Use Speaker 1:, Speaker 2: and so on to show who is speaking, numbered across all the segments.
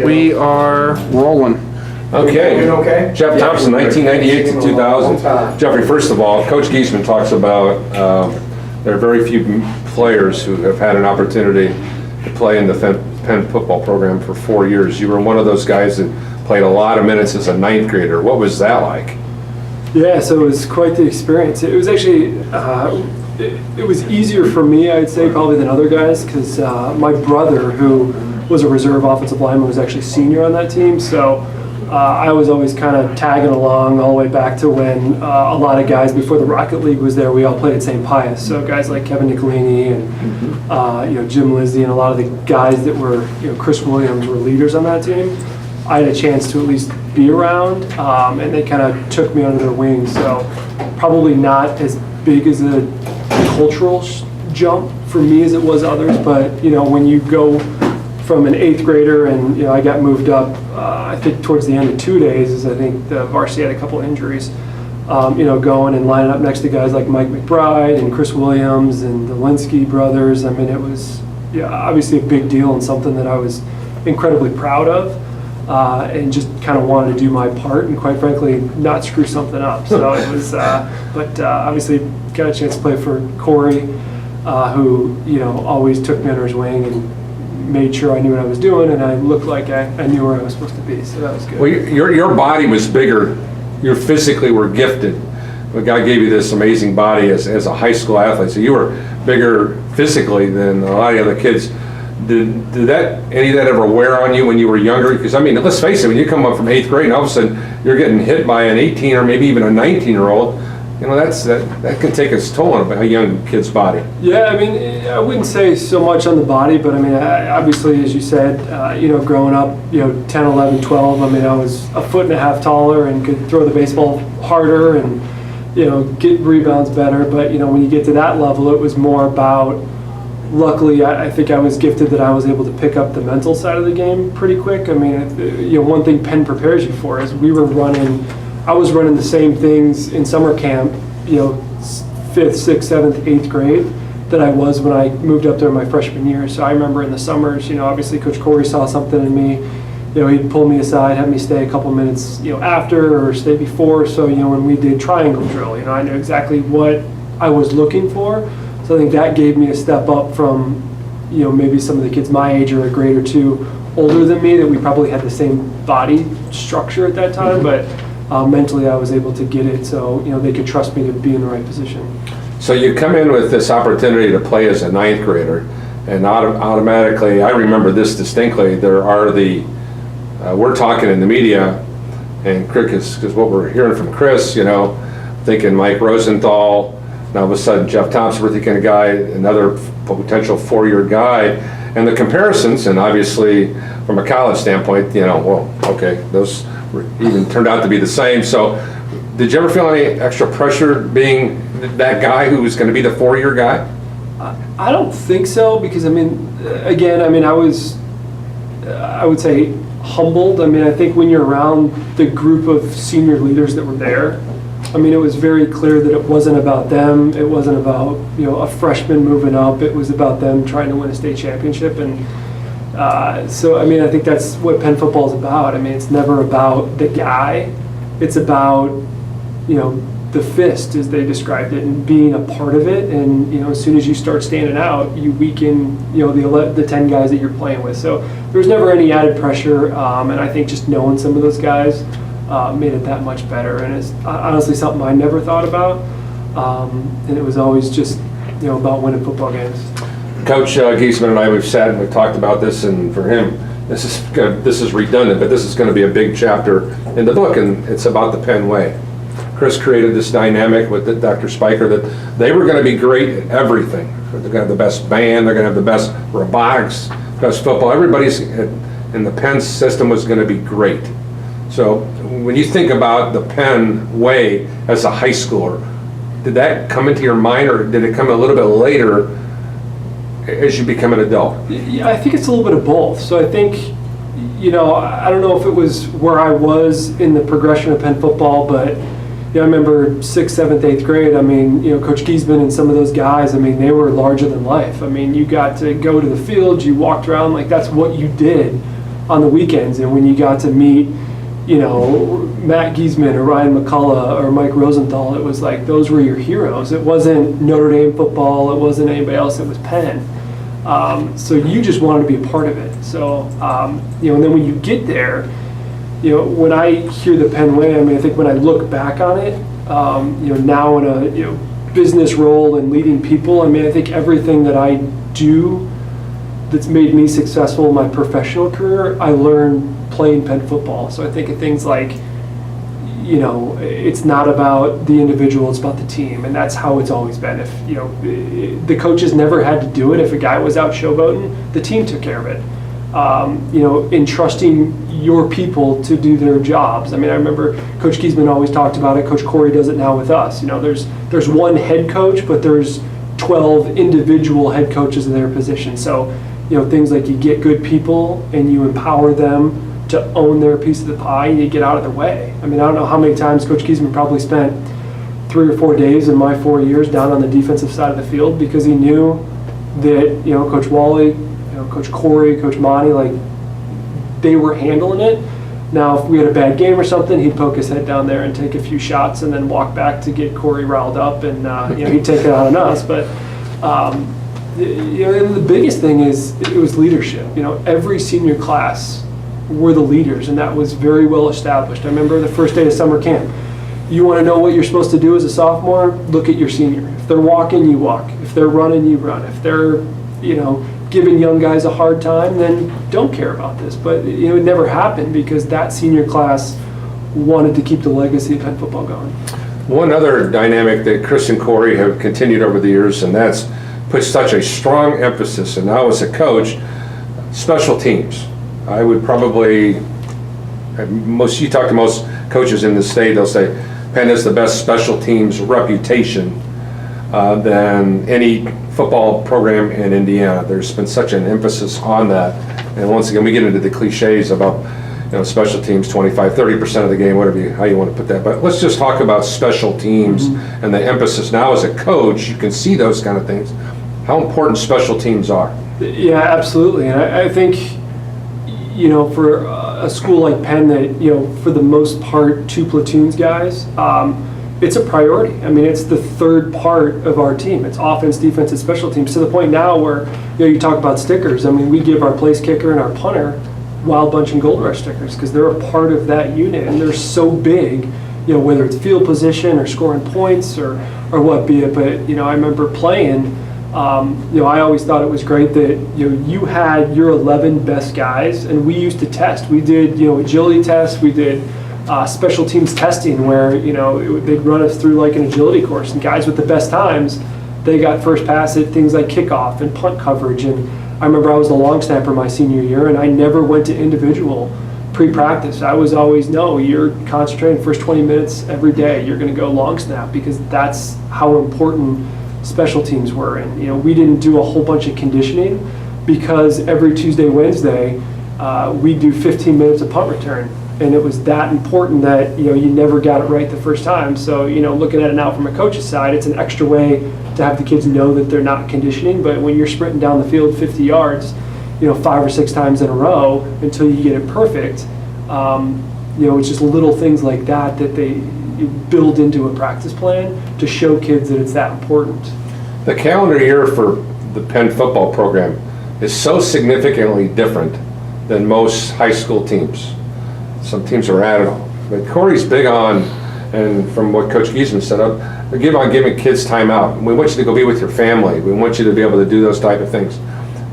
Speaker 1: We are rolling.
Speaker 2: Okay. Jeff Thompson, 1998 to 2000. Jeffrey, first of all, Coach Giesman talks about there are very few players who have had an opportunity to play in the Penn football program for 4 years. You were one of those guys that played a lot of minutes as a ninth grader. What was that like?
Speaker 3: Yeah, so it was quite the experience. It was actually, it was easier for me, I'd say, probably than other guys, because my brother, who was a reserve offensive lineman, was actually senior on that team. So I was always kind of tagging along all the way back to when a lot of guys before the Rocket League was there, we all played at St. Pius. So guys like Kevin Nicolini and Jim Lizzie and a lot of the guys that were, Chris Williams were leaders on that team. I had a chance to at least be around, and they kind of took me under their wings. So probably not as big as a cultural jump for me as it was others, but when you go from an eighth grader and I got moved up, I think towards the end of 2 days, as I think the varsity had a couple injuries, going and lining up next to guys like Mike McBride and Chris Williams and the Linsky brothers. I mean, it was obviously a big deal and something that I was incredibly proud of. And just kind of wanted to do my part and quite frankly not screw something up. So it was, but obviously got a chance to play for Corey, who always took me under his wing and made sure I knew what I was doing and I looked like I knew where I was supposed to be. So that was good.
Speaker 2: Well, your body was bigger. You physically were gifted. God gave you this amazing body as a high school athlete. So you were bigger physically than a lot of the other kids. Did any of that ever wear on you when you were younger? Because I mean, let's face it, when you come up from eighth grade and all of a sudden you're getting hit by an 18 or maybe even a 19-year-old, that can take its toll on a young kid's body. Yeah,
Speaker 3: I mean, I wouldn't say so much on the body, but I mean, obviously, as you said, growing up, 10, 11, 12, I mean, I was a foot and a half taller and could throw the baseball harder and, get rebounds better. But, when you get to that level, it was more about, luckily, I think I was gifted that I was able to pick up the mental side of the game pretty quick. I mean, one thing Penn prepares you for is I was running the same things in summer camp, 5th, 6th, 7th, 8th grade that I was when I moved up there my freshman year. So I remember in the summers, obviously Coach Corey saw something in me. He'd pull me aside, have me stay a couple minutes, after or stay before. So, when we did triangle drill, I knew exactly what I was looking for. So I think that gave me a step up from, maybe some of the kids my age or a grade or two older than me that we probably had the same body structure at that time, but mentally I was able to get it so, they could trust me to be in the right position.
Speaker 2: So you come in with this opportunity to play as a ninth grader, and automatically, I remember this distinctly, there are we're talking in the media, and because what we're hearing from Chris, thinking Mike Rosenthal. Now, all of a sudden, Jeff Thompson, we're thinking another potential 4-year guy. And the comparisons, and obviously from a college standpoint, those even turned out to be the same. So did you ever feel any extra pressure being that guy who was going to be the 4-year guy?
Speaker 3: I don't think so, because, I would say humbled. I mean, I think when you're around the group of senior leaders that were there, it was very clear that it wasn't about them. It wasn't about, a freshman moving up. It was about them trying to win a state championship. And so, I think that's what Penn football is about. It's never about the guy. It's about, the fist, as they described it, and being a part of it. And, as soon as you start standing out, you weaken, the 10 guys that you're playing with. So there was never any added pressure. And I think just knowing some of those guys made it that much better, and it's honestly something I never thought about, and it was always just about winning football games.
Speaker 2: Coach Giesman and I, we've sat and we've talked about this, and for him, this is redundant, but this is going to be a big chapter in the book, and it's about the Penn way. Chris created this dynamic with Dr. Spiker that they were going to be great at everything. They're going to have the best band, they're going to have the best robotics, best football. Everybody's in the Penn system was going to be great. So when you think about the Penn way as a high schooler, did that come into your mind, or did it come a little bit later as you become an adult?
Speaker 3: Yeah, I think it's a little bit of both. So I think, I don't know if it was where I was in the progression of Penn football, but I remember 6th, 7th, 8th grade. I mean, Coach Giesman and some of those guys, I mean, they were larger than life. I mean, you got to go to the field, you walked around, like that's what you did on the weekends. And when you got to meet, Matt Giesman or Ryan McCullough or Mike Rosenthal, it was like those were your heroes. It wasn't Notre Dame football, it wasn't anybody else, it was Penn. So you just wanted to be a part of it. So, and then when you get there, when I hear the Penn way, I mean, I think when I look back on it, now in a business role and leading people, I mean, I think everything that I do that's made me successful in my professional career, I learned playing Penn football. So I think of things like, it's not about the individual, it's about the team, and that's how it's always been. If, the coaches never had to do it. If a guy was out showboating, the team took care of it. Entrusting your people to do their jobs. I mean, I remember Coach Giesman always talked about it. Coach Corey does it now with us. There's one head coach, but there's 12 individual head coaches in their position. So, things like you get good people and you empower them to own their piece of the pie and you get out of their way. I mean, I don't know how many times Coach Giesman probably spent 3 or 4 days in my 4 years down on the defensive side of the field because he knew that, Coach Wally, Coach Corey, Coach Monty, like they were handling it. Now, if we had a bad game or something, he'd poke his head down there and take a few shots and then walk back to get Corey riled up and, he'd take it out on us. But, and the biggest thing is it was leadership. Every senior class were the leaders, and that was very well established. I remember the first day of summer camp. You want to know what you're supposed to do as a sophomore? Look at your senior. If they're walking, you walk. If they're running, you run. If they're, giving young guys a hard time, then don't care about this. But it never happened because that senior class wanted to keep the legacy of Penn football going.
Speaker 2: One other dynamic that Chris and Corey have continued over the years, and that's put such a strong emphasis, and now as a coach, special teams. I would probably, you talk to most coaches in the state, they'll say Penn has the best special teams reputation than any football program in Indiana. There's been such an emphasis on that. And once again, we get into the cliches about special teams, 25-30% of the game, how you want to put that. But let's just talk about special teams and the emphasis. Now as a coach, you can see those kind of things, how important special teams are.
Speaker 3: Yeah, absolutely. And I think, for a school like Penn that, for the most part, 2 platoons guys, it's a priority. I mean, it's the third part of our team. It's offense, defense, and special teams, to the point now where, you talk about stickers. I mean, we give our place kicker and our punter Wild Bunch and Gold Rush stickers because they're a part of that unit, and they're so big, whether it's field position or scoring points or what be it. But, I remember playing, I always thought it was great that, you had your 11 best guys, and we used to test. We did, agility tests. We did special teams testing where, they'd run us through like an agility course, and guys with the best times, they got first pass at things like kickoff and punt coverage. And I remember I was the long snapper my senior year, and I never went to individual pre-practice. I was always, no, you're concentrating first 20 minutes every day. You're going to go long snap because that's how important special teams were. And, we didn't do a whole bunch of conditioning because every Tuesday, Wednesday, we do 15 minutes of punt return. And it was that important that, you never got it right the first time. So, looking at it now from a coach's side, it's an extra way to have the kids know that they're not conditioning. But when you're sprinting down the field 50 yards, 5 or 6 times in a row until you get it perfect, it's just little things like that they build into a practice plan to show kids that it's that important. The
Speaker 2: calendar year for the Penn football program is so significantly different than most high school teams. Some teams are at it all. But Corey's big on, and from what Coach Giesman said, giving kids time out. We want you to go be with your family. We want you to be able to do those type of things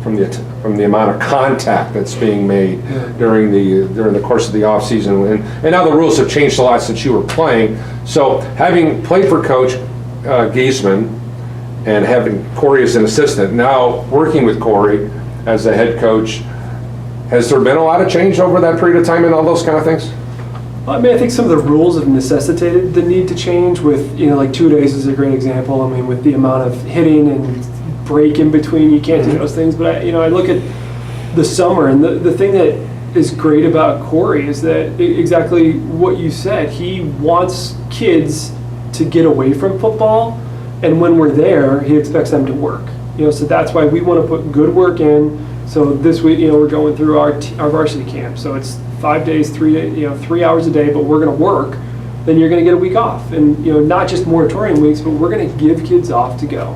Speaker 2: from the amount of contact that's being made during the course of the off season. And now the rules have changed a lot since you were playing. So having played for Coach Giesman and having Corey as an assistant, now working with Corey as the head coach, has there been a lot of change over that period of time and all those kind of things?
Speaker 3: I mean, I think some of the rules have necessitated the need to change with, like 2 days is a great example. I mean, with the amount of hitting and break in between, you can't do those things. But, I look at the summer, and the thing that is great about Corey is that exactly what you said. He wants kids to get away from football, and when we're there, he expects them to work. So that's why we want to put good work in. So this week, we're going through our varsity camp. So it's 5 days, 3 days, 3 hours a day, but we're going to work. Then you're going to get a week off, and not just moratorium weeks, but we're going to give kids off to go.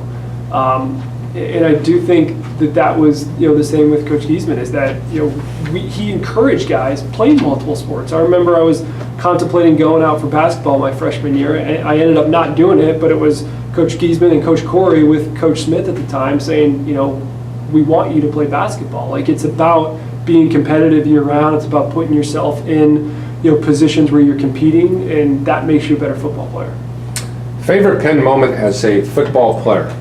Speaker 3: And I do think that was the same with Coach Giesman, is that he encouraged guys playing multiple sports. I remember I was contemplating going out for basketball my freshman year, and I ended up not doing it, but it was Coach Giesman and Coach Corey with Coach Smith at the time saying, we want you to play basketball. Like, it's about being competitive year round. It's about putting yourself in positions where you're competing, and that makes you a better football player.
Speaker 2: Favorite Penn moment as a football player?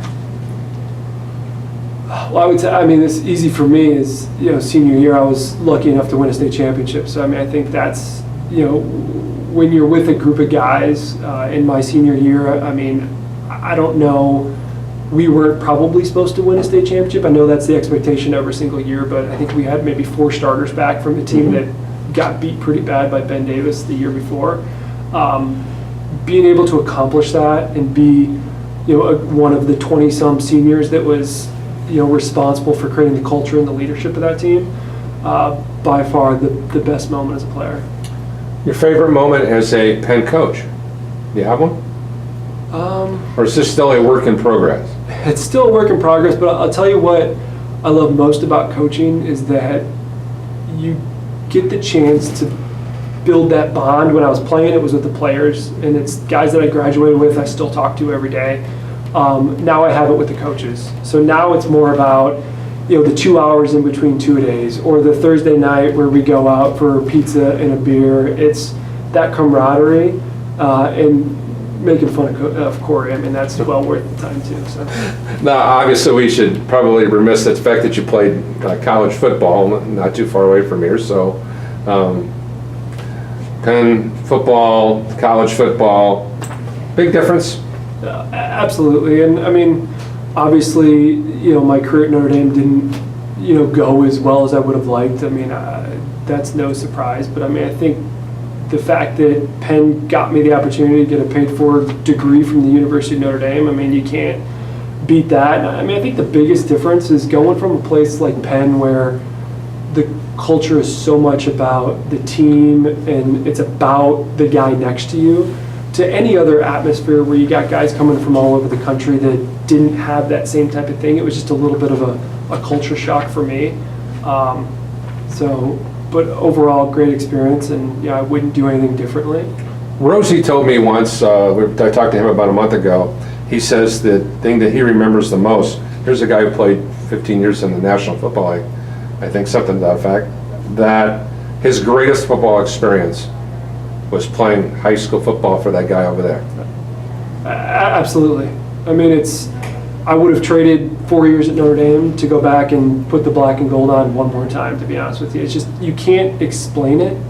Speaker 3: Well, I would say, it's easy for me is, senior year, I was lucky enough to win a state championship. So, I think that's, when you're with a group of guys in my senior year, I don't know, we weren't probably supposed to win a state championship. I know that's the expectation every single year, but I think we had maybe 4 starters back from the team that got beat pretty bad by Ben Davis the year before. Being able to accomplish that and be, one of the 20-some seniors that was, responsible for creating the culture and the leadership of that team, by far the best moment as a player.
Speaker 2: Your favorite moment as a Penn coach? Do you have one? Or is this still a work in progress?
Speaker 3: It's still a work in progress, but I'll tell you what I love most about coaching is that you get the chance to build that bond. When I was playing, it was with the players, and it's guys that I graduated with I still talk to every day. Now I have it with the coaches. So now it's more about the 2 hours in between 2 days, or the Thursday night where we go out for pizza and a beer. It's that camaraderie and making fun of Corey. That's well worth the time too. So.
Speaker 2: Now, obviously, we should probably remiss at the fact that you played college football not too far away from here. So, Penn football, college football, big difference?
Speaker 3: Absolutely. And obviously, my career at Notre Dame didn't, go as well as I would have liked. That's no surprise. But I think the fact that Penn got me the opportunity to get a paid-for degree from the University of Notre Dame, you can't beat that. And I think the biggest difference is going from a place like Penn where the culture is so much about the team and it's about the guy next to you, to any other atmosphere where you got guys coming from all over the country that didn't have that same type of thing. It was just a little bit of a culture shock for me. But overall, great experience, and I wouldn't do anything differently.
Speaker 2: Rosie told me once, I talked to him about a month ago, he says the thing that he remembers the most, here's a guy who played 15 years in the National Football League, I think something to that fact, that his greatest football experience was playing high school football for that guy over there.
Speaker 3: Absolutely. I would have traded 4 years at Notre Dame to go back and put the black and gold on one more time, to be honest with you. It's just, you can't explain it.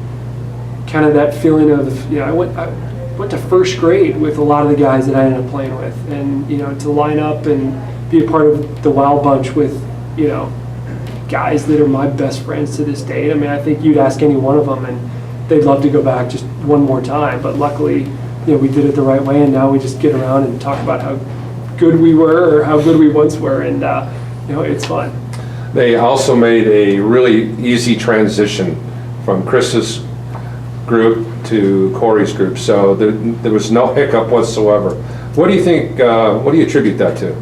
Speaker 3: Kind of that feeling of, I went to first grade with a lot of the guys that I ended up playing with. And, to line up and be a part of the Wild Bunch with, guys that are my best friends to this day. I think you'd ask any one of them and they'd love to go back just one more time. But luckily, we did it the right way, and now we just get around and talk about how good we were or how good we once were, and it's fun.
Speaker 2: They also made a really easy transition from Chris's group to Corey's group, so there was no hiccup whatsoever. What do you think, what do you attribute that to?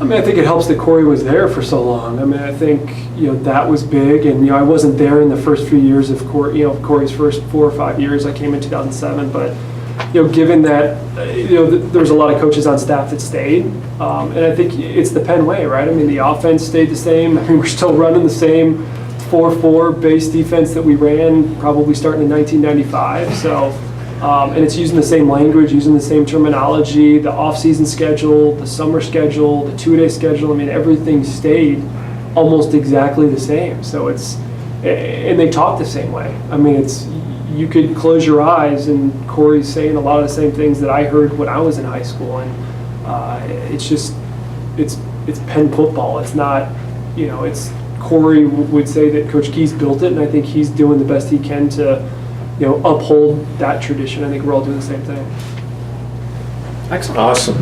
Speaker 3: I think it helps that Corey was there for so long. I think that was big, and I wasn't there in the first few years of Corey's first 4 or 5 years. I came in 2007, but given that there was a lot of coaches on staff that stayed, and I think it's the Penn way, right? The offense stayed the same. We're still running the same 4-4 base defense that we ran probably starting in 1995. So, and it's using the same language, using the same terminology, the off-season schedule, the summer schedule, the 2-day schedule. Everything stayed almost exactly the same. So and they talk the same way. You could close your eyes and Corey's saying a lot of the same things that I heard when I was in high school, and it's Penn football. It's not, it's Corey would say that Coach Keys built it, and I think he's doing the best he can to, uphold that tradition. I think we're all doing the same thing.
Speaker 1: Excellent.
Speaker 2: Awesome.